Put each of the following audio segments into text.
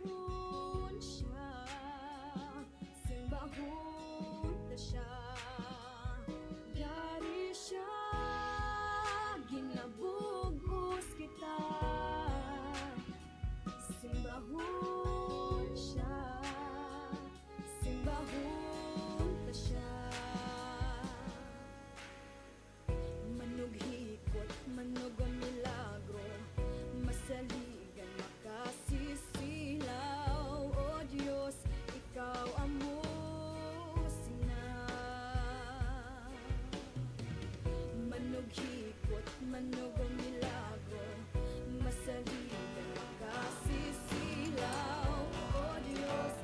Simbahon siya, simbahon ta siya. Yari siya, ginabugos kita. Simbahon siya, simbahon ta siya. Manughikot, manog ang milagro, masaligan, makasisilaw. O Diyos, ikaw amo sina. Manughikot, manog ang milagro, masaligan, makasisilaw. O Diyos,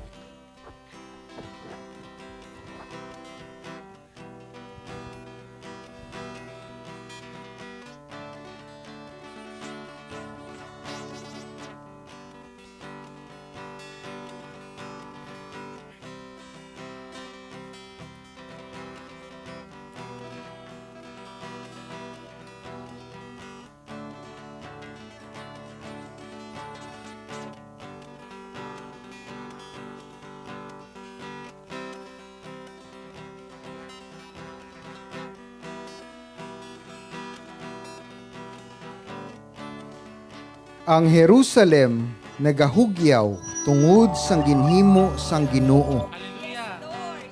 Ang Jerusalem nagahugyaw tungod sang ginhimo sang Ginoo.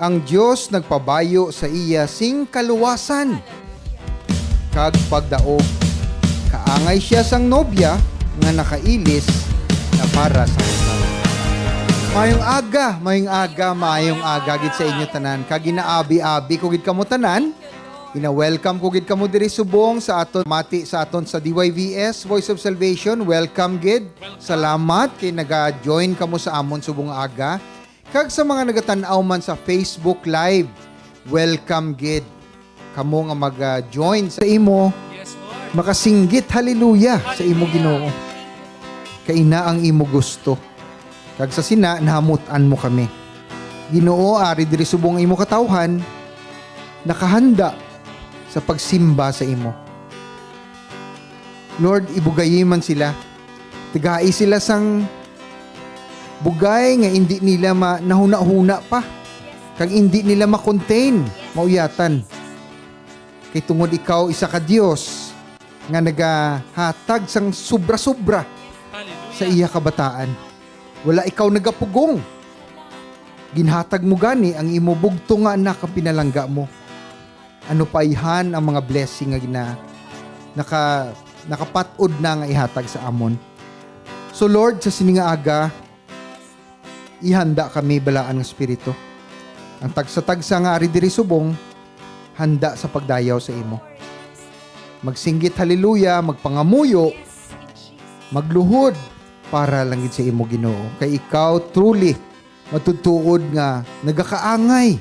Ang Dios nagpabayo sa iya sing kaluwasan. Kag pagdaog, kaangay siya sang nobya nga nakailis na para sa kasal. Mayong aga gid sa inyo tanan. Kag ginaabi-abi ko gid kamo tanan. Ina-welcome ko gid kamo diri subong sa aton mati sa aton sa DYVS Voice of Salvation. Welcome gid. Salamat kay naga-join kamo sa amon subong aga. Kag sa mga nagatan-aw man sa Facebook Live, welcome gid. Kamo nga mag-join sa imo. Yes, Lord. Makasinggit hallelujah sa imo Ginoo. Kay ina ang imo gusto. Kag sa sina nahamutan mo kami. Ginoo, ari diri subong ang imo katawhan, nakahanda sa pagsimba sa imo. Lord, ibugayi man sila. Tigai sila sang bugay nga hindi nila nahuna-huna pa. Kag hindi nila ma-contain, mauyatan. Kay tungod ikaw isa ka Dios nga nagahatag sang sobra-sobra sa iya kabataan. Wala ikaw nagapugong. Ginhatag mo gani ang imo bugto nga anak ang pinalangga mo. Ano pa ihan ang mga blessing nga nakapatod na nga ihatag sa amon. So Lord, sa sininga aga, ihanda kami balaan ng Espiritu. Ang tagsa-tagsa nga ari diri subong, handa sa pagdayaw sa imo. Magsinggit hallelujah, magpangamuyo, magluhod para lang gid sa imo Ginoo. Kay ikaw truly matutuod nga nagakaangay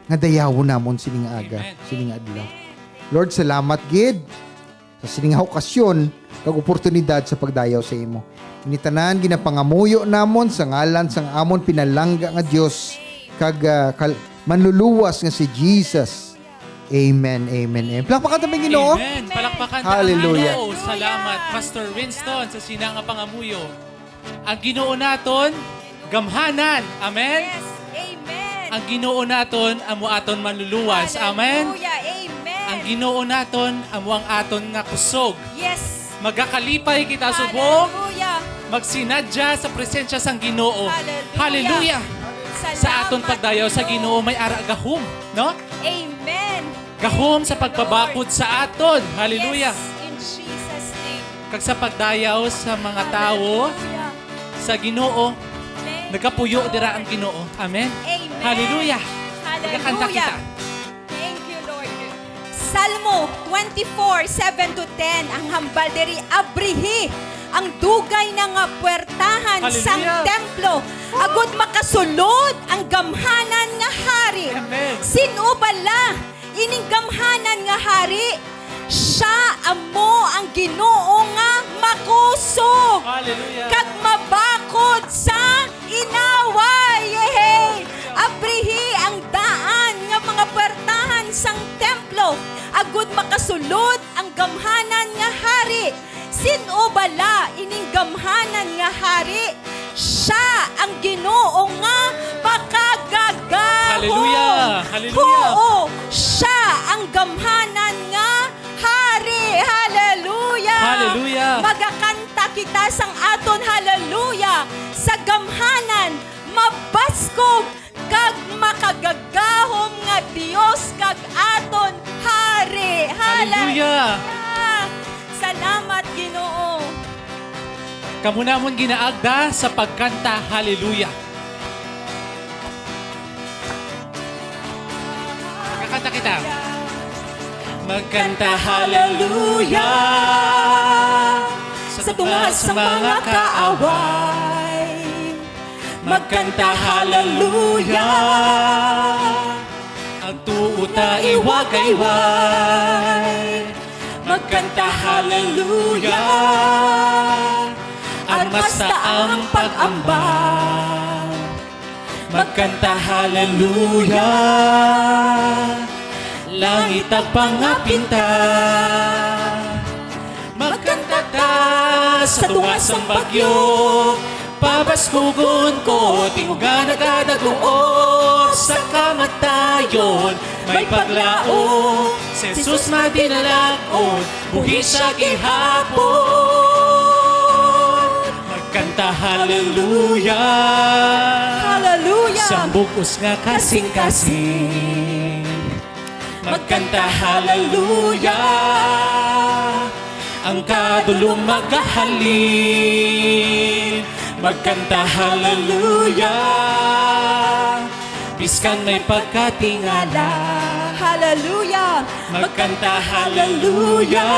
nga dayawon namon sining aga, sining adlaw. Lord, salamat gid sa sining okasyon kag oportunidad sa pagdayaw sa imo. Ini tanan ginapangamuyo namon sa ngalan sang amon pinalangga nga Dios kag manluluwas nga si Jesus. Amen, amen, amen. Palakpakan tabi Ginoo. Amen. Palakpakan Hallelujah. ang Ginoo. Salamat, Pastor Winston, sa sinang pangamuyo. Ang Ginoo naton, gamhanan. Amen. yes, amen. Ang Ginoo naton, amo aton manluluwas. Amen. Hallelujah, amen. Ang Ginoo naton, amo ang aton nga kusog. yes, Magakalipay kita subong, hallelujah. magsinadya sa presensya sang Ginoo. Hallelujah. Hallelujah. Sa aton pagdayaw sa Ginoo may ara gahom, no? Amen. Gahom sa pagpabakod sa aton. Hallelujah. Yes, in Jesus' name. Kag sa pagdayaw sa mga tao Hallelujah. sa Ginoo, Amen. nagapuyo dira ang Ginoo. Amen. Amen. Hallelujah. Magkakanta kita. Hallelujah. Thank you, Lord. Salmo 24:7-10 ang hambal diri abrihi ang dugay na nga puwertahan Hallelujah. sang templo agud makasulod ang gamhanan nga hari. Amen. Sino bala ining gamhanan nga hari? Siya amo ang Ginoo nga makusog Hallelujah. kag mabakod sa inaway. Yehey! Abrihi ang daan nga mga puwertahan sang templo agud makasulod ang gamhanan nga hari. Sino bala ining gamhanan nga hari? siya ang Ginoo nga makagagahom. Hallelujah! Hallelujah! Oo, siya ang gamhanan nga hari. Hallelujah! Hallelujah! Magakanta kita sang aton hallelujah sa gamhanan, mabaskog kag makagagahom nga Dios kag aton hari. Hallelujah! Salamat Ginoo. Kamu namon ginaagda sa pagkanta Hallelujah. Kakanta kita. Magkanta Hallelujah Sa tunga sa mga kaaway, Magkanta Hallelujah Ang tuuta iwagayway. Magkanta Hallelujah Armas ang pag-ambag. Magkanta Hallelujah Langit at pangapinta. Magkanta ta sa tunga sang bagyo. Pabaskugon ko, tingugan nagadagoon. Sa kamatayon, may paglao. Si Jesus madinalagon, buhi sa gihapon. Magkanta Hallelujah Hallelujah. Sa bukos nga kasing-kasing. Magkanta Hallelujah Ang kadulong magahalin. Magkanta Hallelujah Biskan may pagkatingala. Hallelujah. Magkanta Hallelujah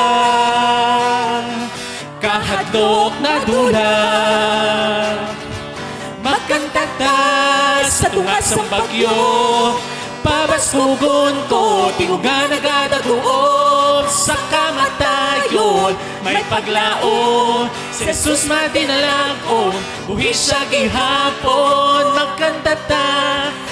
Kahadlok na dula. Magkanta ta sa tunga sang bagyo. Pabaskugon ko, tingugan agad-agoon. Sa kamatayon, may paglao. Si Jesus madinalagon, buhi siya gihapon. Magkanta ta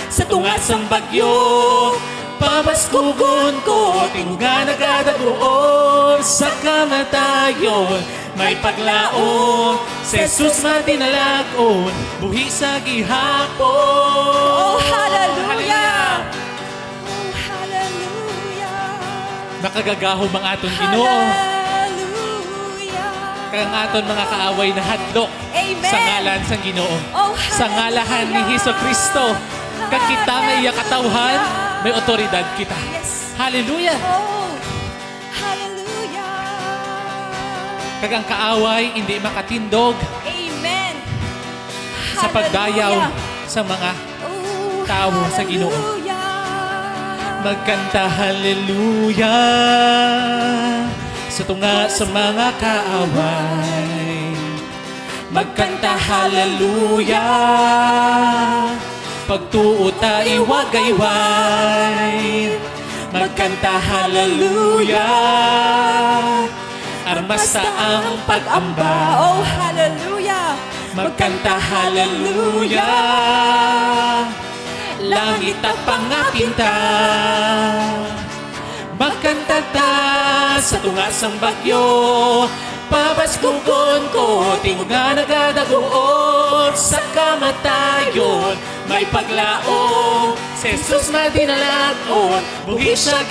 sa tunga sang bagyo. Pabaskugon ko, tingugan agad-agoon. Sa kamatayon, may paglao. Si Jesus madinalagon, buhi sa gihapon. Oh, hallelujah. Oh, hallelujah. Makagagahom ang aton Ginoo. Hallelujah. Kang aton mga kaaway na hadlok. Amen. Sa ngalan sang Ginoo. Oh, Sa ngalahan ni Hesus Kristo. Kag kita may katawhan, may otoridad kita. Yes. Hallelujah. Oh, hallelujah. Kag ang kaaway hindi makatindog Amen. sa pagdayaw Hallelujah. sa mga Oh, tao sa Ginoo. hallelujah. magkanta hallelujah sa tunga sa mga kaaway. Magkanta hallelujah pagtuo ta iwagayway. Magkanta hallelujah armas ta ang pag-amba. Oh, hallelujah. Magkanta hallelujah langit at pangapinta. Magkanta ta sa tunga sang bagyo. Pabaskugon ko tingugan agad-agoon. Sa kamatayon may paglaon. Si Jesus madinalagon buhi siya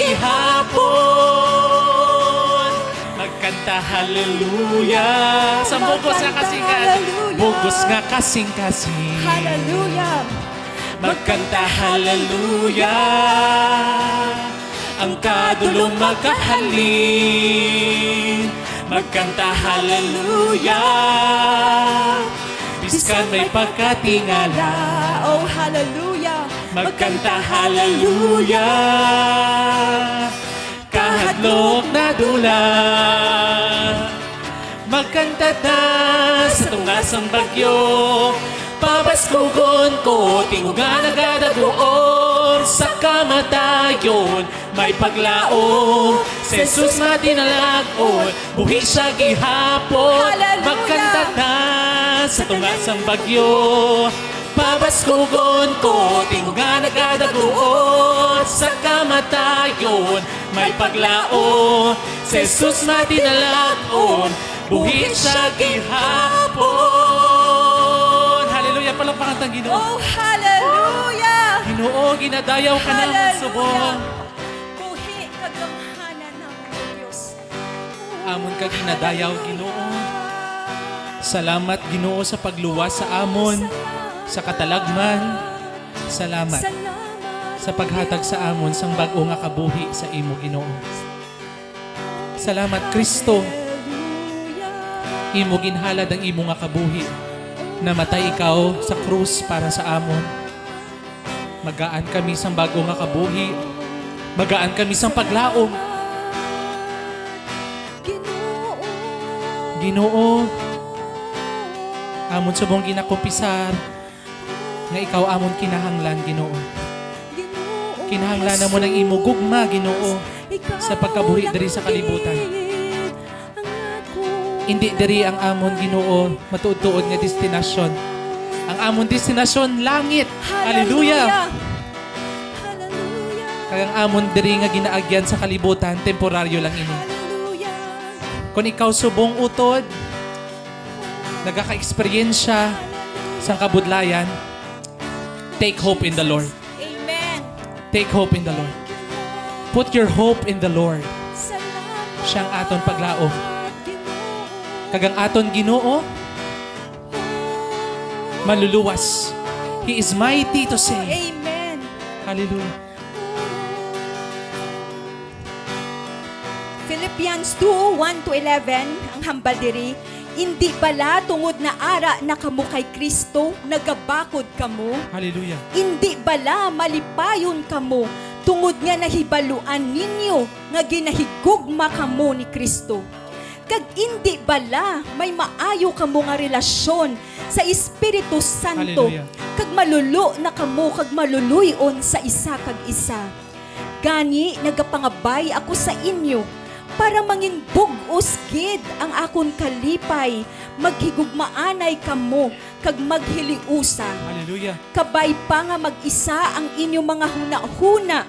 gihapon. Magkanta hallelujah sa bugos nga kasing-kasing. Bugos nga kasing-kasing. Hallelujah. Magkanta hallelujah ang kadulong magkahalin. Magkanta hallelujah biskan may pagkatingala. Oh, hallelujah. Magkanta hallelujah kahadlok na dula. Magkanta ta sa tunga sang bagyo. Pabaskugon ko tingugan agad-agoon. Sa kamatayon may paglaon. Si Jesus madinalagon buhi siya gihapon. Hallelujah! Magkanta ta sa tunga sang bagyo. Pabaskugon ko tingugan agad-agoon. Sa kamatayon may paglaon. Si Jesus madinalagon buhi siya gihapon. pasalamatan, Ginoo. Oh, hallelujah! Ginoo, ginadayaw ka naman subong. Buhi kagamhanan ng Diyos. Amon ka ginadayaw, Ginoo. Salamat, Ginoo, sa pagluwas sa amon, sa katalagman. Salamat sa paghatag sa amon sang bag-o nga kabuhi sa imo, Ginoo. Salamat, Kristo. Imo ginhalad ang imo nga kabuhi. Namatay ikaw sa krus para sa amon. Magaan kami sang bago nga kabuhi. Magaan kami sang paglaom. Ginoo, amon subong ginakumpisar nga ikaw amon kinahanglan, Ginoo. Kinahanglan na mo ng imo gugma, Ginoo, sa pagkabuhi diri sa kalibutan. Hindi diri ang amon, Ginoo, matuod-tuod nga destinasyon. Ang amon destinasyon langit. Hallelujah. Kaya ang amon diri nga ginaagyan sa kalibutan, temporaryo lang ini. Kung ikaw subong utod, nagaka-eksperyensya sa kabudlayan, take hope in the Lord. Amen. Take hope in the Lord. Put your hope in the Lord. Siyang aton paglaom. Kagang aton Ginoo, maluluwas. He is mighty to save. Amen. Hallelujah. Philippians 2:1-11, ang hambal diri, hindi bala tungod na ara na kamo kay Kristo, nagabakod kamo. Hallelujah. Hindi bala malipayon kamo, tungod nga nahibaluan ninyo, nga ginahigugma kamo ni Kristo. Kag hindi bala may maayo kamo nga relasyon sa Espiritu Santo. Hallelujah. Kag maluluo na kamo, kag maluluyon sa isa kag isa. Gani nagapangabay ako sa inyo, para mangin bug-os gid ang akon kalipay, maghigugmaanay kamo, kag maghiliusa. Hallelujah. Kabay pa nga mag-isa ang inyong mga huna-huna,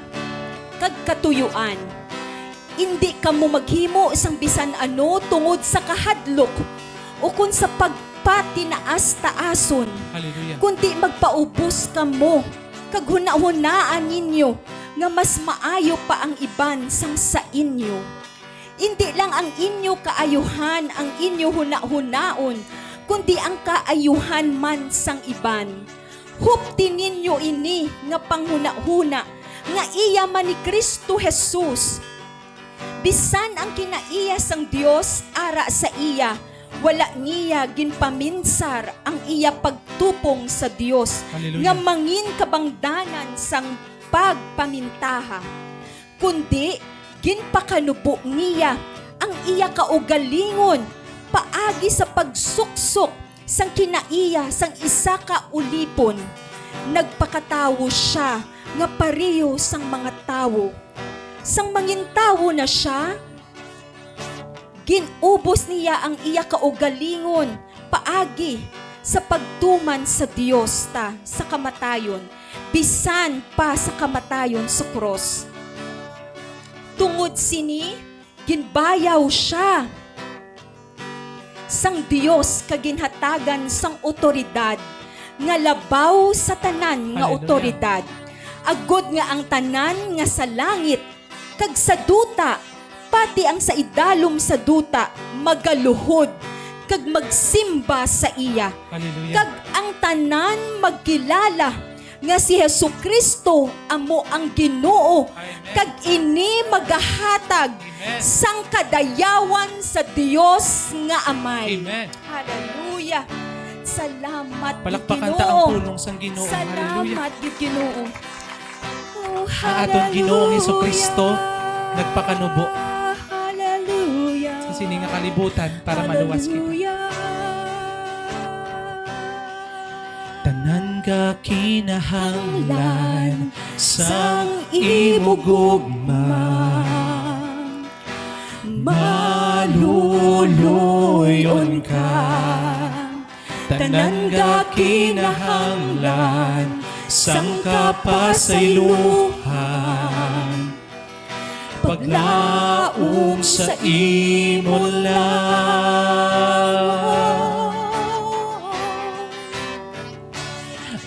kag katuyuan. Hindi kamo maghimo isang bisan ano tungod sa kahadlok, o kun sa pagpatinaas-taason, Hallelujah. kundi magpaubos kamo, kag huna-hunaan ninyo, nga mas maayo pa ang iban sang sa inyo. Hindi lang ang inyo kaayuhan ang inyo huna-hunaon, kundi ang kaayuhan man sang iban. Hupti ninyo ini nga panghuna-huna, nga iya man ni Kristo Jesus. Bisan ang kinaiya sang Dios ara sa iya, wala niya ginpaminsar ang iya pagtupong sa Dios, Hallelujah. nga mangin kabangdanan sang pagpamintaha, kundi ginpakanubo niya ang iya kaugalingon paagi sa pagsuksok sang kinaiya sang isa ka ulipon. Nagpakatawo siya nga pareho sang mga tawo. Sang mangintawo na siya, ginubos niya ang iya kaugalingon paagi sa pagtuman sa Dios ta sa kamatayon, bisan pa sa kamatayon sa cross. Tungod sini, ginbayaw siya sang Dios kaginhatagan sang otoridad, nga labaw sa tanan nga Hallelujah. otoridad. Agod nga ang tanan nga sa langit, kag sa duta, pati ang sa idalom sa duta, magaluhod, kag magsimba sa iya. Hallelujah. Kag ang tanan magkilala nga si Jesucristo amo ang Ginoo, Amen. kag ini magahatag Amen. sang kadayawan sa Dios nga Amay. Amen. Hallelujah. Salamat gid Palakpakan Ginoo. ta ang pulong sang Ginoo. Hallelujah. Salamat gid Ginoo. Oh, Ang aton Ginoong Hesukristo nagpakanubo Hallelujah. sa sininga kalibutan para maluwas kita. Tanan ka kinahanglan sang imo gugma, maluluyon ka. Tanan ka kinahanglan sang kapasaylohan, paglaom sa imo lang.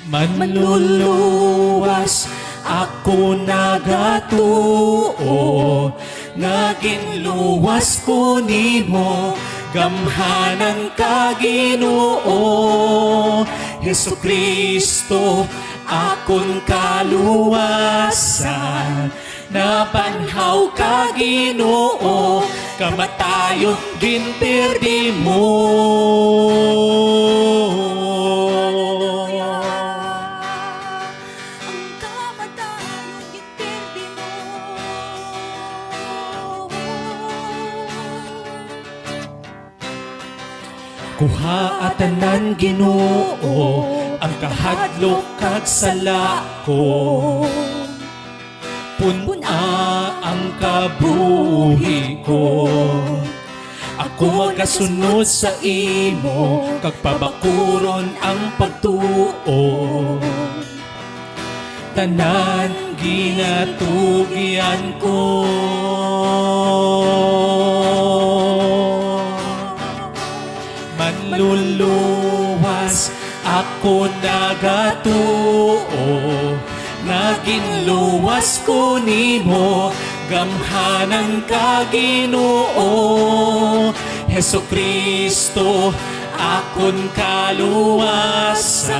Manluluwas ako nagatuo, naging luwas ko nimo, gamhanan ka Ginoo. Jesucristo, akon kaluwasan, nabanhaw ka Ginoo, kamatayon ginperdi mo. Ang kamatayon ginperdi mo. Kuha atanan Ginoo, ang kahadlok kag sala ko. Puna ang kabuhi ko. Ako magasunod sa imo, kag pabakuron ang pagtuo. Tanan ginatugyan ko. Manluluwas ako nagatuo, naging luwas ko nimo, gamhanan ka Ginoo. Jesucristo, akon kaluwasan,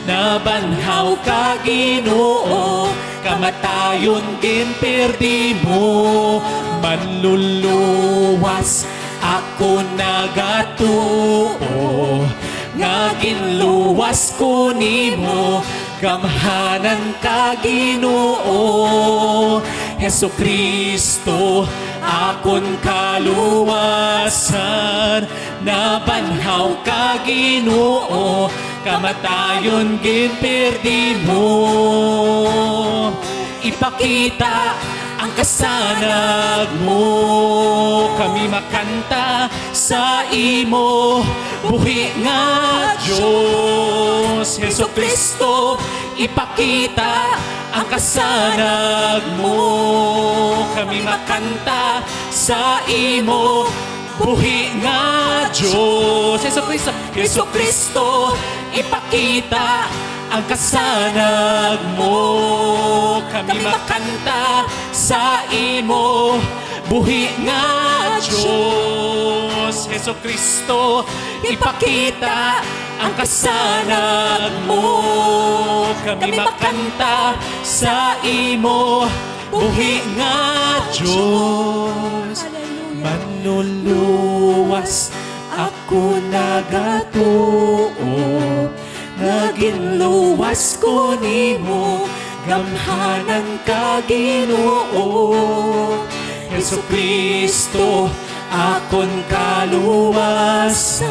nabanhaw ka Ginoo, kamatayon ginperdi mo. Manluluwas ako nagatuo, naging luwas ko nimo, gamhanan ka Ginoo. Jesucristo, akon kaluwasan, nabanhaw ka Ginoo, kamatayon ginperdi mo. Ipakita ang kasanag mo, kami makanta sa imo, buhi nga Diyos. Jesucristo, ipakita ang kasanag mo, kami makanta sa imo, buhi nga Diyos. Jesucristo, ipakita ang kasanag mo, kami makanta sa imo, buhi nga Diyos. Jesucristo, ipakita ang kasanag mo, kami makanta sa imo, buhi nga Diyos. Manluluwas ako nagatuo, naging luwas ko nimo, gamhanan ka Ginoo. Jesucristo, akon kaluwasan,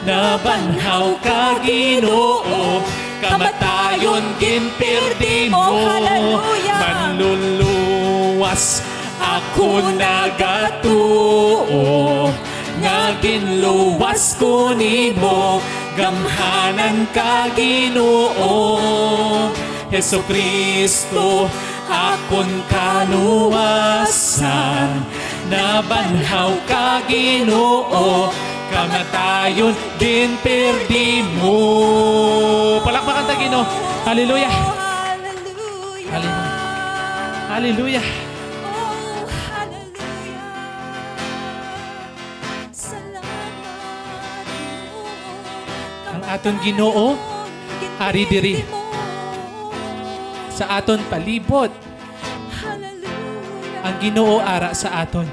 nabanhaw ka Ginoo, kamatayon ginperdi mo. Hallelujah! Manluluwas ako nagatuo, naging luwas ko nimo, gamhanan ka Ginoo. Jesucristo, akon kaluwasan, nabanhaw ka Ginoo, kamatayon ginperdi mo. Palakpakan ta Ginoo. Hallelujah. Hallelujah. Hallelujah. Hallelujah. Oh, hallelujah. Salamat, Ginoo. Ang aton Ginoo, ari diri. Sa aton palibot, Hallelujah. ang Ginoo ara sa aton.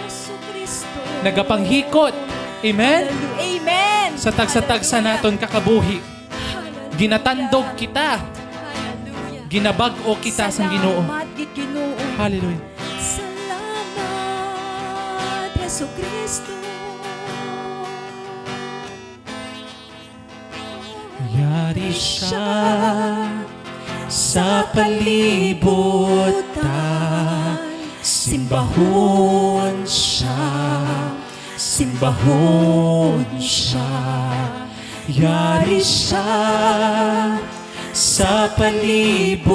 Jesucristo. Nagapanghikot. Amen? Amen. Sa tagsa-tagsa naton kakabuhi. Hallelujah. Ginatandog kita. Hallelujah. Ginabag-o kita sa Ginoo. Salamat, Ginoo. Hallelujah. Salamat, Jesucristo. Yari siya sa palibutan, simbahon siya, simbahon siya. Yari siya sa palibutan,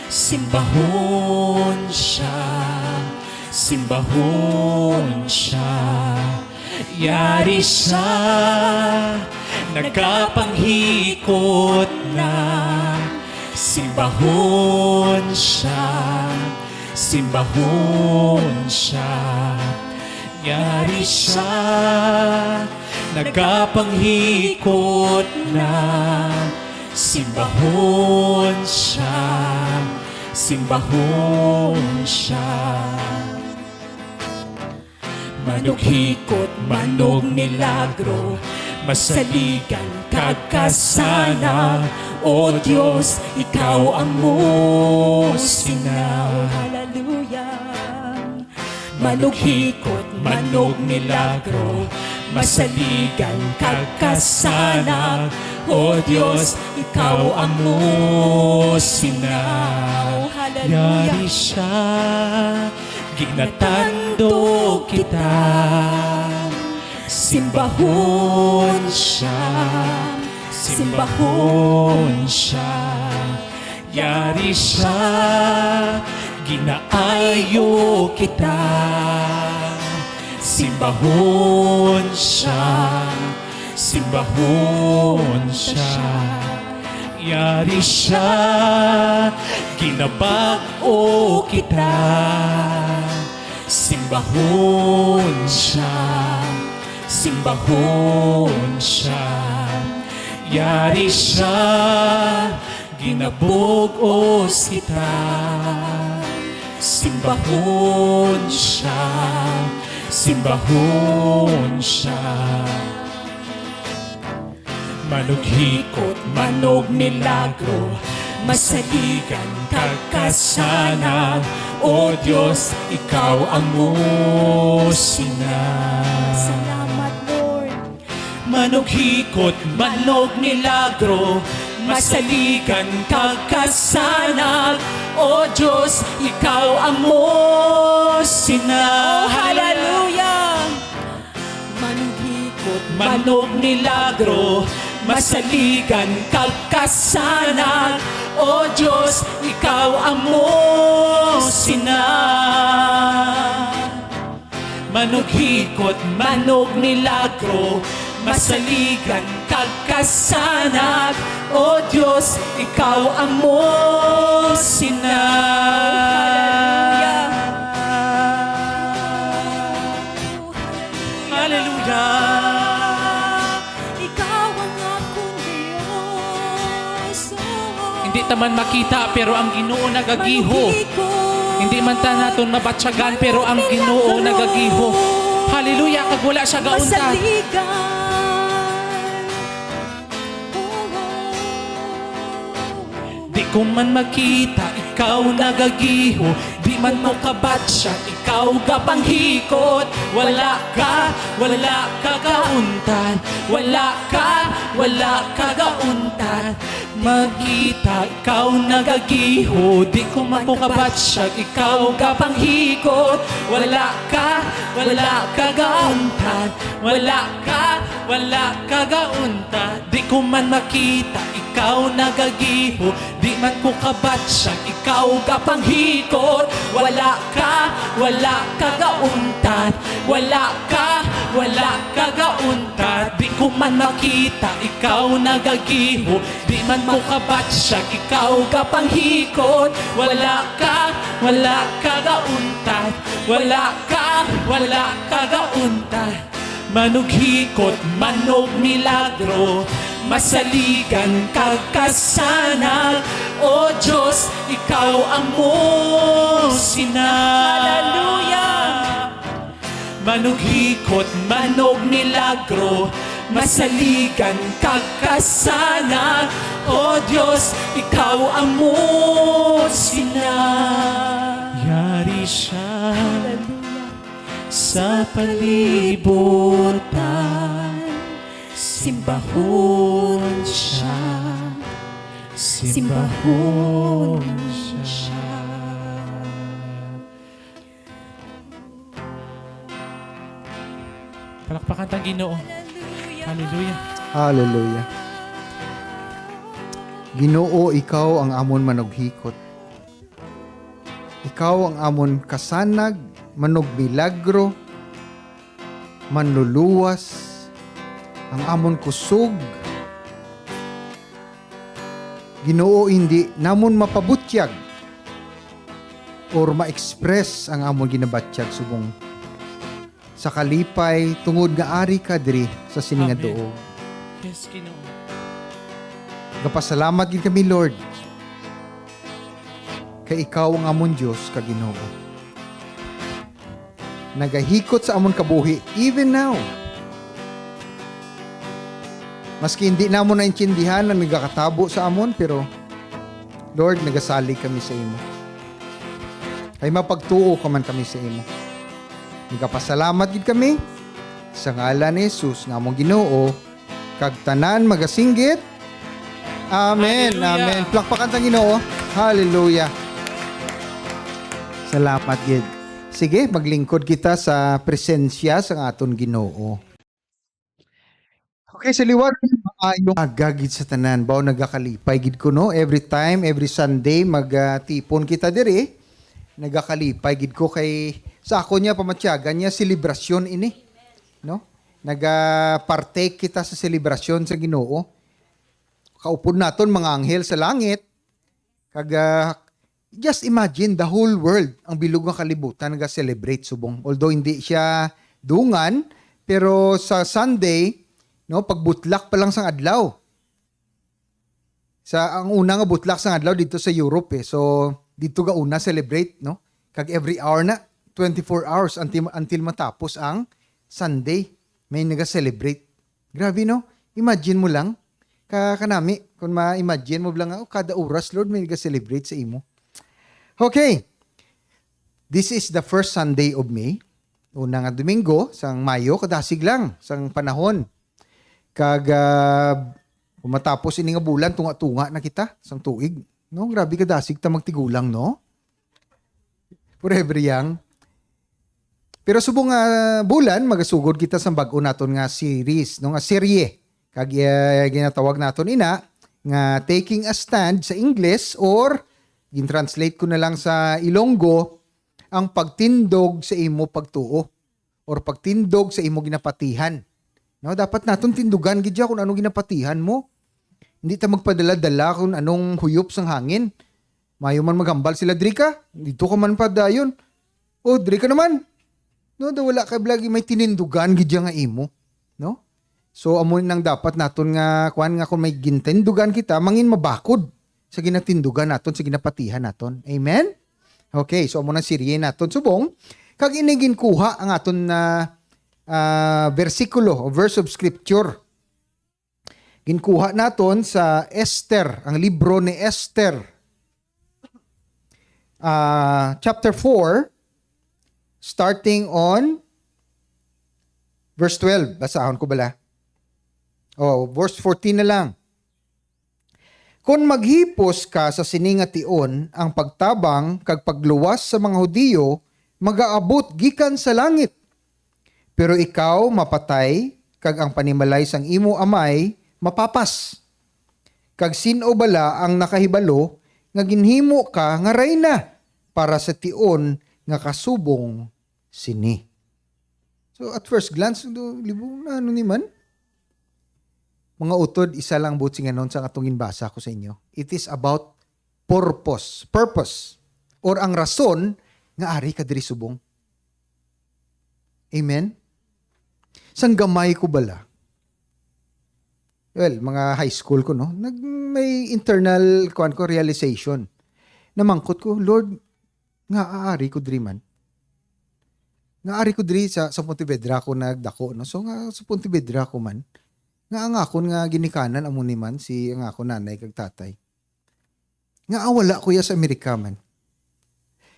simbahon siya, simbahon siya. Yari siya, nagapanghikot na. Simbahon siya, simbahon siya. Yari siya, nagapanghikot na. Simbahon siya, simbahon siya. Manughikot, manog milagro, masaligan, kagkasana. O Diyos, Ikaw ang musina. Hallelujah. Manughikot, manog milagro, masaligan, kagkasana. O Diyos, Ikaw ang musina. Hallelujah. Yari siya, ginatando kita. Simbahon siya, simbahon siya. Yari siya, ginaayo kita. Simbahon siya, simbahon siya. Yari siya, ginabag-o kita. Simbahon siya, simbahon siya. Yari siya, ginabog-os kita. Simbahon siya, simbahon siya. Manughikot, manog milagro, masaligan, kagkasana. O Diyos, Ikaw ang musina. Salamat, Lord. Manughikot, manog milagro, masaligan, kagkasana. O Diyos, Ikaw ang musina. Hallelujah. Manughikot, Manog milagro, masaligan, kagkasana. O Diyos, Ikaw ang musina. Manughikot, manog milagro, masaligan, kagkasana. O Diyos, Ikaw ang musina. Hallelujah. Ikaw ang akong Diyos. Hindi taman makita pero ang Ginoo nagagiho. Hindi man ta naton mabatsagan pero ang Ginoo nagagiho. Hallelujah, kag wala siya gaunta. Di ko man makita, ikaw nagagiho. Di man mo kabatsa, ikaw gapanghikot. Wala ka gauntan. Wala ka gauntan. Magkita, ikaw nagagiho. Di ko man mo kabatsa, ikaw gapanghikot. Wala ka gauntan. Wala ka gauntan. Di ko man makita, ikaw nagagiho. Di man ko kabatsa, ikaw gapanghikot. Wala ka gauntan. Wala ka gauntan. Di ko man makita, ikaw nagagiho. Di man ko kabatsa, ikaw gapanghikot. Wala ka gauntan. Wala ka gauntan. Manughikot, manog milagro, masaligan, kagkasana. O Diyos, Ikaw ang musina. Hallelujah. Manughikot, manog milagro, masaligan, kagkasana. O Diyos, Ikaw ang musina. Yari siya sa palibutan, simbahon siya, simbahon siya. Palakpakan tang Ginoo. Hallelujah. Hallelujah. Ginoo, Ikaw ang amon manughikot. Ikaw ang amon kasanag, manog milagro, manluluwas, ang amon kusog, Ginoo hindi namon mapabutyag or ma-express ang amon ginabatyag subong sa kalipay tungod nga ari ka diri sa sini nga Amen. duog. Yes, Ginoo. Gapasalamat gid kami Lord. Kay ikaw ang amon Dios ka Ginoo. Nagahikot sa amon kabuhi even now. Maski hindi namon naintindihan na nagakatabo sa amon, pero Lord, nagasalig kami sa imo. Kay mapagtuo ka man kami sa imo. Nagapasalamat gid kami sa ngalan ni Jesus nga among Ginoo kag tanan magasinggit. Amen. Hallelujah. Amen. Plakpakan ta Ginoo. Hallelujah. Salamat gid. Sige, maglingkod kita sa presensya sa aton Ginoo. Okay, sa liwat maayong agagid sa tanan. Bao nagakalipay gid ko no. Every time, every Sunday magtipon kita diri. Nagakalipay gid ko kay sa ako niya pamatyagan niya selebrasyon ini, no? Naga-partake kita sa selebrasyon sa Ginoo. Kaupod naton mga anghel sa langit. Kag just imagine the whole world, ang bilog nga kalibutan naga-celebrate subong. Although hindi siya dungan, pero sa Sunday, no, pagbutlak pa lang sang adlaw. Ang una nga butlak sang adlaw dito sa Europe eh. So dito ga una celebrate, no? Kag every hour na 24 hours until matapos ang Sunday may naga-celebrate. Grabe no? Imagine mo lang kanami kung ma-imagine mo lang kada oras Lord may naga-celebrate sa imo. Okay. This is the first Sunday of May. Una nga Domingo sang Mayo kadasig lang sang panahon. Kag matapos ini nga bulan tunga-tunga na kita sang tuig. No, grabe ka dasig ta magtigulang no. Forever young. Pero subong nga bulan magasugod kita sa bag-o naton nga series, no nga serye. Kag ginatawag naton ina nga Taking a Stand sa English or gin-translate ko na lang sa Ilonggo ang pagtindog sa imo pagtuo or pagtindog sa imo ginapatihan. No, dapat naton tindugan gid kung anong ginapatihan mo. Hindi ta magpadala-dala kung anong huyop sang hangin. Mayo man maghambal sila, Drika. Dito ka man pa dayon. O, Drika naman. No, wala ka blagi may tinindugan gidya nga imo. No? So, amon nang dapat naton nga, kuan nga kung may gintindugan kita, mangin mabakod sa ginatindugan naton, sa ginapatihan naton. Amen? Okay, so amon ang sirye naton subong. Kag inigin kuha ang aton na versikulo o verse of scripture. Ginkuha naton sa Esther, ang libro ni Esther. Chapter 4, starting on verse 12. Basahon ko bala. Verse 14 na lang. Kung maghipos ka sa siningation ang pagtabang kag pagluwas sa mga Hudiyo, magaabot gikan sa langit. Pero ikaw mapatay, kag ang panimalay sang imo amay, mapapas. Kag sino bala ang nakahibalo, nga ginhimo ka nga reyna, para sa tion nga kasubong sini. So at first glance, libong na ano ni man? Mga utod, isa lang buti nga nun sa atong ginbasa ko sa inyo. It is about purpose, or ang rason nga ari ka diri subong. Amen? Sang gamay ko bala? Well, mga high school ko, no? May internal realization. Namangkot ko, Lord, nga aari ko diri man. Nga aari ko diri sa Pontevedra ko nagdako, no? So nga sa Pontevedra ko man, nga ang akon nga ginikanan amo ni man si ang akon nanay kag tatay. Nga wala ko ya sa Amerika man.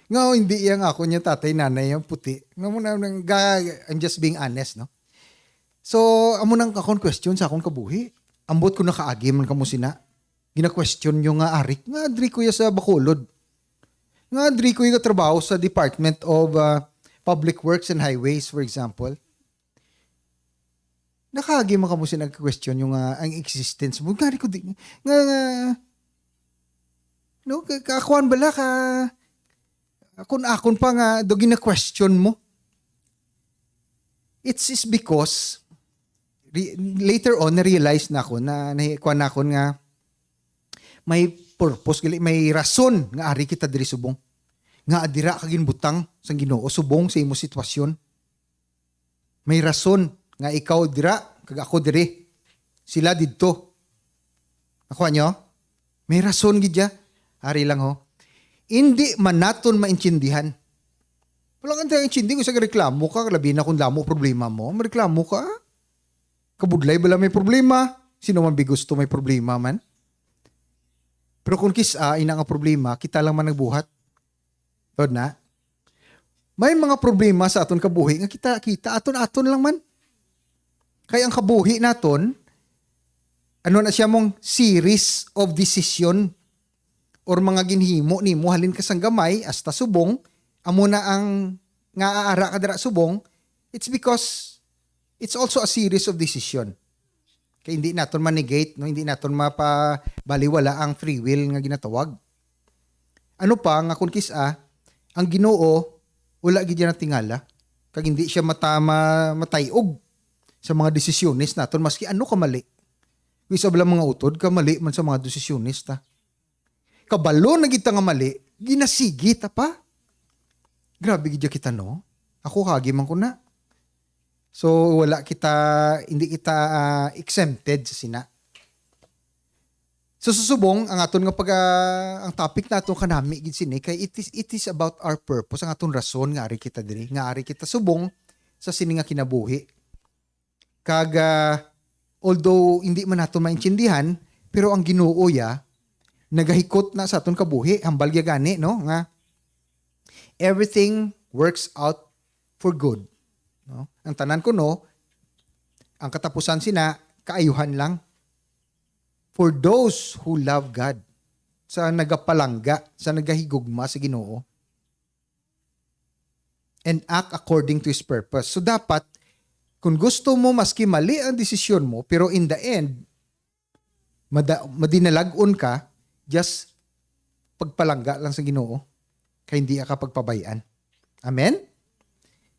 Nga hindi yang ako niya tatay nanay yung puti. Nga mo na I'm just being honest, no? So, amo nang akon question sa akon kabuhi. Ambot ko nakaagi man kamo sina. Gina-question nyo nga arik. Nga adri ko ya sa Bacolod. Nga adri ko yung trabaho sa Department of Public Works and Highways, for example. Nakaagi man kamo sina nag-question yung ang existence mo. Nga ko di. Nga no, kakuan bala ka akon pa nga do gina-question mo. It's because later on, na-realize na ako na nakuha na ako nga may purpose gali, may rason nga ari kita diri subong. Nga adira ka ginbutang sang Ginoo subong sa imo sitwasyon. May rason nga ikaw dira kag ako diri. Sila didto. Ako nyo? May rason gidya. Ari lang ho. Hindi man naton maintindihan. Wala kang tayong intindi kung sa reklamo ka, labi na kung damo problema mo, mareklamo ka. Kabudlay bala may problema. Sino man gusto may problema man. Pero kung kisa, ina nga problema, kita lang man nagbuhat. Tod na? May mga problema sa aton kabuhi nga kita aton lang man. Kaya ang kabuhi naton, ano na siya mong series of decision or mga ginhimo nimo halin ka sang gamay hasta subong amo na ang nga aara ka dira subong, it's because it's also a series of decision. Kaya hindi naton ma-negate, no? Hindi naton mapabaliwala ang free will nga ginatawag. Ano pa nga kung kisa, ang Ginoo wala gid na tingala kag hindi siya matayog sa mga desisyones naton maski ano ka mali. Kung isa bala mga utod ka mali man sa mga desisyones ta. Kabalo na kita nga mali, ginasigit pa. Grabe gid kita no. Ako kagi man ko na. So hindi kita exempted sa sina. So susubong ang aton nga ang topic naton kanami gid sini kay it is about our purpose, ang aton rason nga ari kita diri, nga ari kita subong sa sini nga kinabuhi. Kag although hindi man naton maintindihan, pero ang Ginoo ya nagahikot na sa aton kabuhi, hambal gyud gani no nga everything works out for good. No? Ang tanan ko no, ang katapusan sina kaayuhan lang. For those who love God, sa nagapalangga, sa nagahigugma sa Ginoo, and act according to His purpose. So dapat, kung gusto mo maski mali ang desisyon mo, pero in the end, madinalag-on ka, just pagpalangga lang sa Ginoo, kaya hindi ka pagpabayaan. Amen?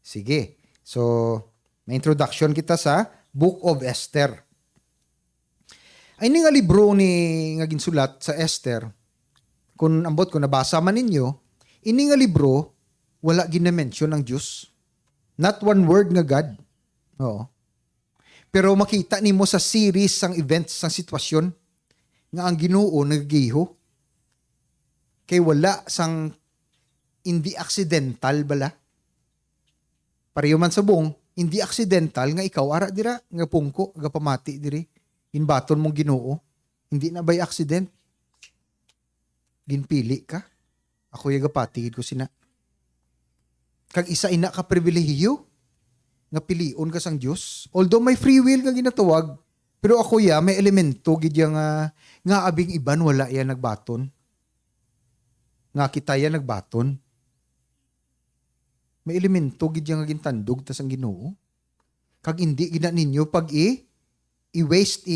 Sige. So, may introduction kita sa Book of Esther. Ay nga libro ni nga ginsulat sa Esther, kung ambot ko nabasa man ninyo, ini nga libro, wala ginamention ang Diyos. Not one word nga God. Oo. Pero makita nimo sa series sang events, sang sitwasyon, nga ang Ginoo nagagiho. Kay wala sang hindi accidental bala. Pareho man sa buong, hindi accidental nga ikaw ara dira nga pungko, nga pamati diri. Inbaton mong Ginoo. Hindi na by accident. Ginpili ka. Ako yung gapatigid ko sina. Kag isa ina ka pribilehiyo nga pilion ka sang Diyos. Although may free will nga ginatawag, pero ako may elemento gid nga abing iban wala yan nagbaton. Nga kita yan nagbaton. May elemento gid nga gintandog ta sang Ginoo. Kag hindi gina ninyo pag i-waste,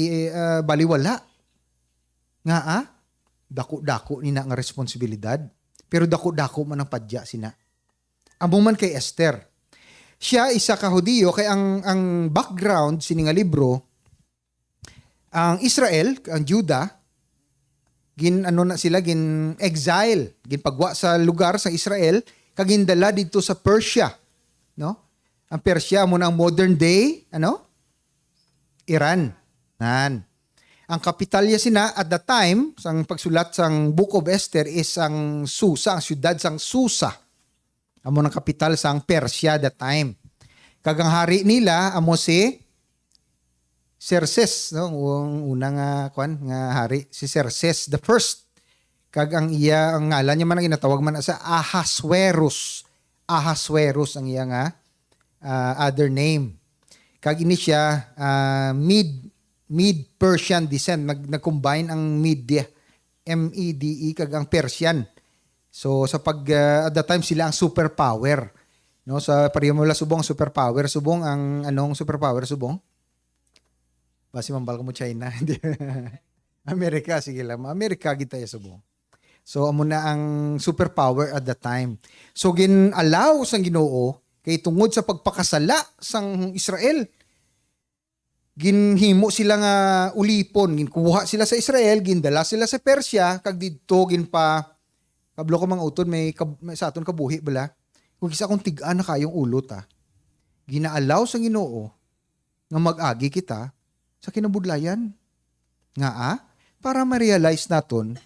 baliwala. Nga dako-dako ni na nga responsibilidad. Pero dako-dako man ang padya sina. Among man kay Esther. Siya isa ka Hudiyo kay ang background sini nga libro, ang Israel, ang Juda, gin exile, gin pagwa sa lugar sa Israel, kag gindala dito sa Persia, no? Ang Persia mo na ang modern day, Iran. Nan. Ang kapitalya sina at the time, sang pagsulat sang Book of Esther is ang Susa, ang siyudad sang Susa. Amo ng kapital sang Persia that time. Kagang hari nila, amo si Xerxes, no? Ang unang nga hari, si Xerxes the first. Kag ang ngalan niya man ang ginatawag man sa Ahasuerus. Ahasuerus ang iya nga other name. Kag ini siya Mid-Persian descent. Nag-combine ang Media, M-E-D-E, kag ang Persian. So sa at that time sila ang superpower. No, sa pareho mo subong superpower, subong ang anong superpower subong? Basi mambal ko mo China. Amerika sige lang. Amerika kita ya subong. So amo na ang superpower at that time. So gin-allow sang Ginoo kay tungod sa pagpakasala sang Israel. ginhimo sila nga ulipon, ginkuha sila sa Israel, gindala sila sa Persia, kag didto kablo ko mga uton may sa aton kabuhi bala. Kung isa kung tigaan na kayong ulo ta. Ginaalaw sa Ginoo nga mag-agi kita sa kinabudlayan. Nga para ma-realize naton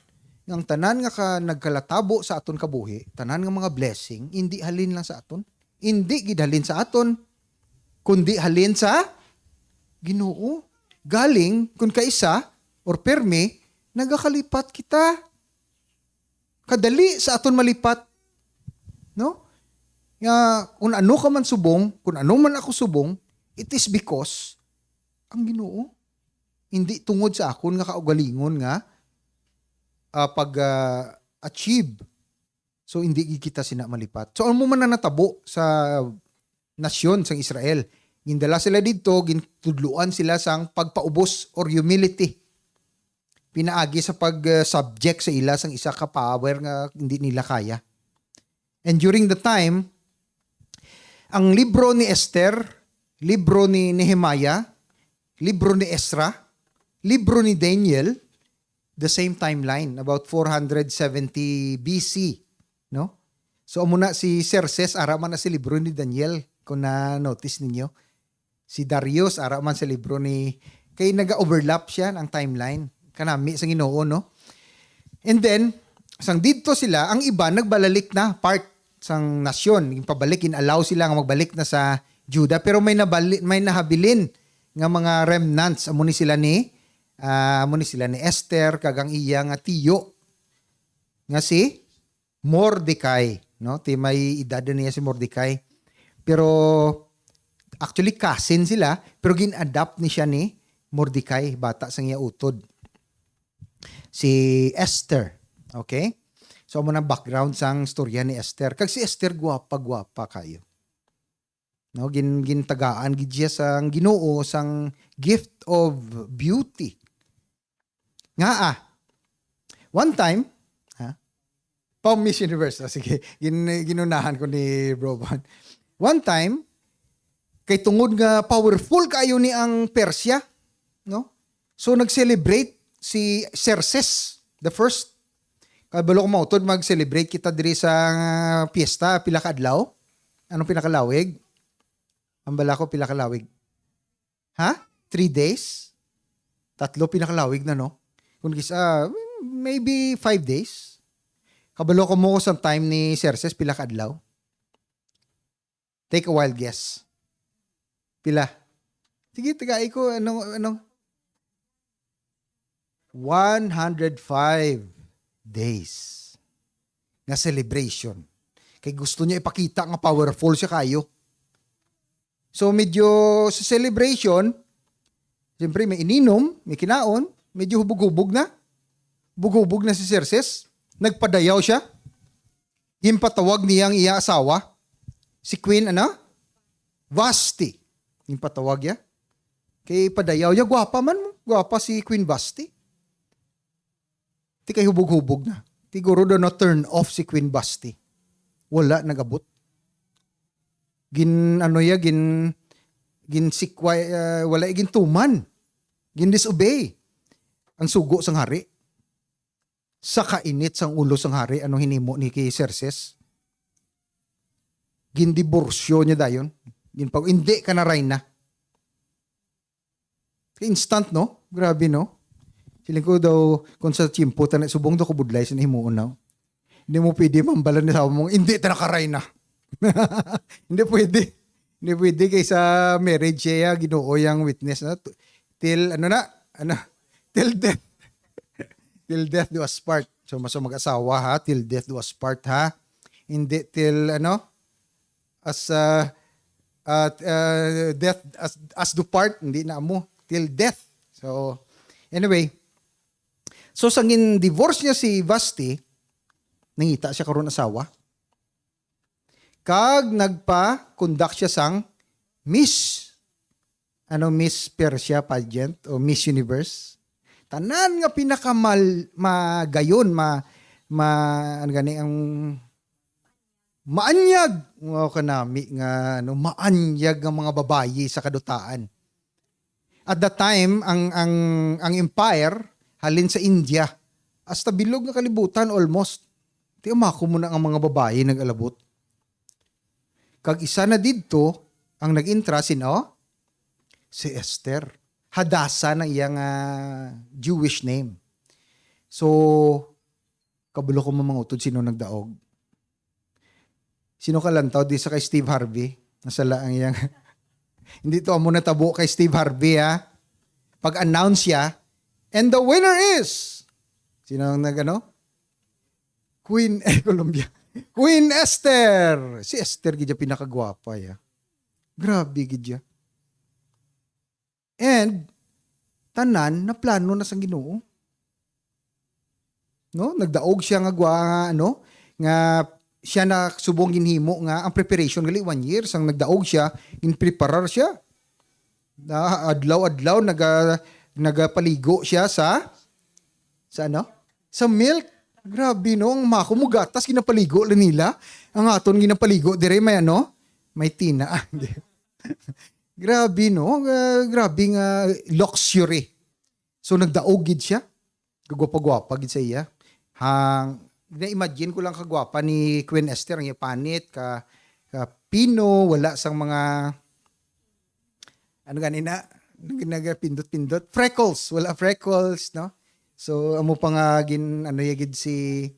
nga ang tanan nga nagkalatabo sa aton kabuhi, tanan nga mga blessing, hindi halin lang sa aton. Hindi gid halin sa aton, kundi halin sa Ginoo. Galing kun kaisa or perme nagakalipat kita. Kadali sa aton malipat. No? Kung ano ka man subong, kung ano man ako subong, it is because ang Ginoo. Hindi tungod sa akon nga kaugalingon nga pag-achieve. So hindi kita sina malipat. So ano mo man na natabo sa nasyon sang Israel. Gindala sila dito, gintudluan sila sang pagpaubos or humility. Pinaagi sa pag-subject sa ila sang isa ka power nga hindi nila kaya. And during the time, ang libro ni Esther, libro ni Nehemiah, libro ni Ezra, libro ni Daniel, the same timeline, about 470 BC. No? So muna si Xerxes, ara man na si libro ni Daniel, kung na-notice ninyo. Si Darius, ara man sa libro ni... Kaya naga-overlap siya ang timeline. Kanami sa Ginoo, no? And then, sang dito sila, ang iba nagbalalik na part sang nasyon. Yung pabalik, in-allow sila nga magbalik na sa Judah. Pero may nahabilin nga mga remnants. Amo ni sila ni Esther, kagang iya nga tiyo. Nga si Mordecai. No? May edad niya si Mordecai. Pero actually cousin sila, pero gin-adapt ni siya ni Mordecai, bata sang iya utod. Si Esther. Okay? So, mo na background sang storya ni Esther. Kag si Esther, gwapa kayo. No, gintagaan gid siya sang Ginoo sang gift of beauty. Nga one time, Miss Universe. Sige, ginunahan ko ni Bro Van. One time, kay tungod nga powerful kayo ni ang Persia, no? So nag-celebrate si Xerxes, the first. Kabalo ko mautod mag-celebrate kita diri sa piyesta, pila ka adlaw. Anong pinakalawig? Ang bala ko pila kalawig. 3 days? 3 pinakalawig na, no? Kung kisa, maybe 5 days. Kabalo ko mo sa time ni Xerxes, pila ka adlaw. Take a wild guess. Pila? Sige, tagay ko. Anong? 105 days nga celebration. Kaya gusto niya ipakita nga powerful siya kayo. So medyo sa celebration, siyempre may ininom, may kinaon, medyo hubog-hubog na. Hubog-hubog na si Xerxes. Nagpadayaw siya. Himpatawag niyang iya asawa. Si Queen, Vashti. Himpatawag ya. Kay padayaw niya, gwapa man mo. Gwapa si Queen Vashti. Ti kay hubog-hubog na. Siguro doon na turn off si Queen Vashti. Wala, nagabot. Ginsikway, wala gintuman. Disobey ang sugo sang hari. Sa kainit sang ulo sang hari, anong hinimo ni kay Xerxes? Gindiborsyo niya dayon. Hindi ka na Reyna. Instant, no? Grabe, no? Siling ko daw, kung sa chimpo, subong daw ko budlay, sinahimuon na. Hindi mo pwede mambalan na sa mong, hindi ta naka-Reyna. Hindi pwede. Hindi pwede kaysa marriage siya, Ginoo yang witness na. Till death. Till death do us part. So, maso mag-asawa, ha? Till death do us part, ha? Hindi till, death as do part, hindi na mo. Till death. So, anyway. So, sangin divorce niya si Vashti, nangita siya karon asawa. Kag nagpa-conduct siya sang Miss Persia pageant o Miss Universe. Tanan nga magayon, maanyag kanami nga maanyag ang mga babayi sa kadutaan. At that time, ang empire halin sa India. Hasta bilog nga kalibutan almost. Ti umako mo na ang mga babae nag-alabot. Kag isa na didto ang nag-intra sino? Si Esther. Hadasa na iyang Jewish name. So, kabulo ko mga utod sino nagdaog. Sino kalantaw di sa kay Steve Harvey? Nasala ang iyang hindi to amo natabo kay Steve Harvey ha. Pag-announce siya, and the winner is sino ang nagano? Colombia. Queen Esther. Si Esther gidya pinakagwapa ya. Grabe gidya. And tanan na plano na sang Ginoo. No, nagdaog siya nga nga siya na subong ginhimo nga ang preparation gali 1 year sang nagdaog siya, in-preparar siya. Adlaw-adlaw nagapaligo siya sa ano? Sa milk. Grabe no, ang mako mo gatas ginapaligo lang nila. Ang aton ginapaligo dire may may tina. Grabe no, grabe nga luxury. So nagdaog gid siya. Gagwapa-gwapa gid sa iya. Na-imagine ko lang kagwapa ni Queen Esther ang panit ka pino, wala sang mga ganina nagpindot-pindot, freckles, wala freckles, no? So amo pa nga yagid si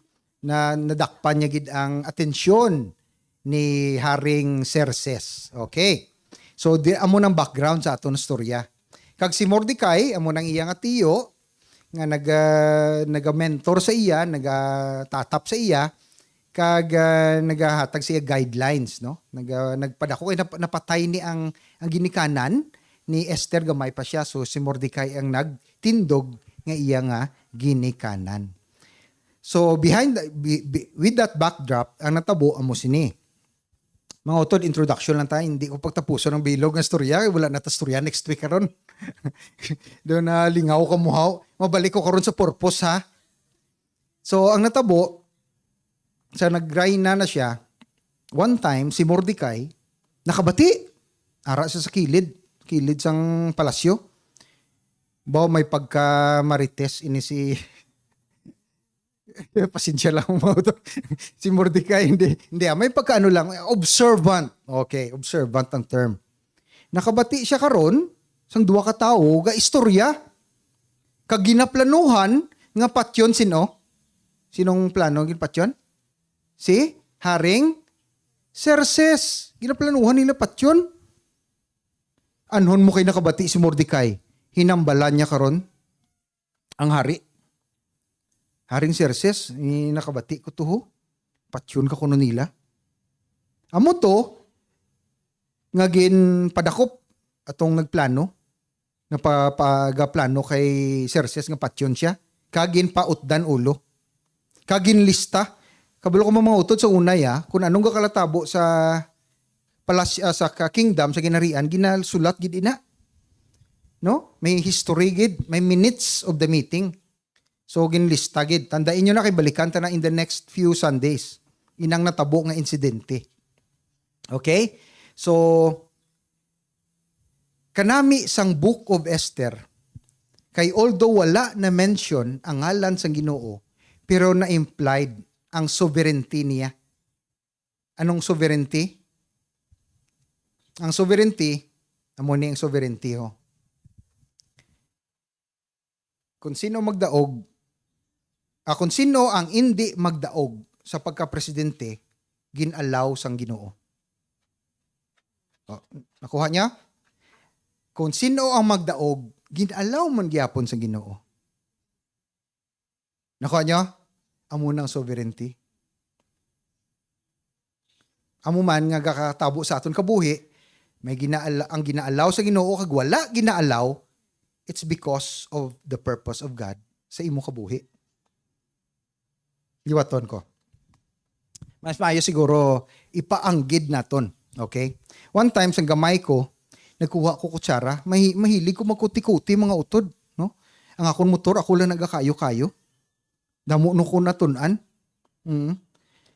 nadakpan niya gid ang atensyon ni Haring Xerxes. Okay. So di amo nang background sa aton storya. Kag si Mordecai amo nang iyang tiyo nga naga-mentor sa iya, nagatatap sa iya kag nagahatag siya guidelines, no? Nagpadako kay napatay ni ang ginikanan ni Esther gamay pa siya. So si Mordecai ang nagtindog nga iya nga ginikanan. So with that backdrop, ang natabo amo sini. Mga utod, introduction lang tayo. Hindi ko pagtapuso ng bilog ng storya. Wala na ta storya next week karon. Doon na lingaw ka muhaw. Mabalik ko karon sa purpose ha. So ang natabo, sa nag-grind na siya, one time si Mordecai nakabati. Ara siya sa kilid sang palasyo. Bawa may pagka-marites ini si pasensya lang mo to. Si Mordecai hindi may pagkaano lang, observant. Okay, observant ang term. Nakabati siya karon sang duwa ka tawo ga istorya. Kag ginaplanuhan nga patyon sino? Sinong plano gin patyon? Si Haring Xerxes. Ginaplanuhan nila patyon. Anhon mo kay nakabati si Mordecai? Hinambalan niya karon ang hari. Haring Xerxes, nakabati ko to ho. Patyon ka kuno nila. Amo to, nga gin padakop atong nagplano, nga pagaplano kay Xerxes nga patyon siya, kagin pautdan ulo. Kagin lista. Kabalo ko mga utod sa unay kung anong kakalatabo sa sa kingdom, sa ginarian, ginasulat gid ina. No? May history gid, may minutes of the meeting. So ginlista gid. Tandain nyo na kay balikan ta na in the next few Sundays. Inang natabo nga insidente. Okay? So kanami sang Book of Esther, kay although wala na mention ang ngalan sang Ginoo, pero na implied ang sovereignty niya. Anong sovereignty? Ang sovereignty, amo ni ang sovereignty ho. Kung sino magdaog, kung sino ang hindi magdaog sa pagka-presidente, ginalaw sang Ginoo. Nakuha niya? Kung sino ang magdaog, ginalaw man gyapon sa Ginoo. Nakuha niya? Amo nang sovereignty. Amo man nga kakatabo sa aton kabuhi, may ang ginaalaw sa Ginoo kag wala ginaalaw, it's because of the purpose of God sa imo kabuhi. Liwaton ko. Mas maayo siguro ipaanggid naton. Okay? One time sa gamay ko, nagkuha ko kutsara, mahilig ko magkuti-kuti mga utod. No? Ang akong motor, ako lang nagakayo-kayo. Damo no ko natunan.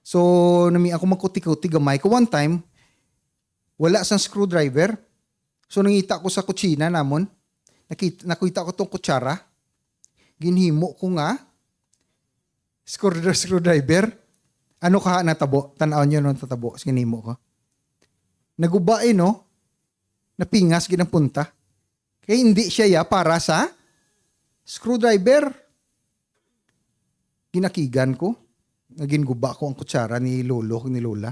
So, nami ako magkuti-kuti gamay ko. One time, wala sang screwdriver. So, nangita ko sa kutsina namon. nakita ko tong kutsara. Ginhimo ko nga. Screwdriver. Ano ka natabo? Tanaw niyo nung tatabo. Ginhimo ko. Nagubae, no? Napingas, ginampunta. Kaya hindi siya para sa screwdriver. Ginakigan ko. Naging guba ko ang kutsara ni lolo, ni lola.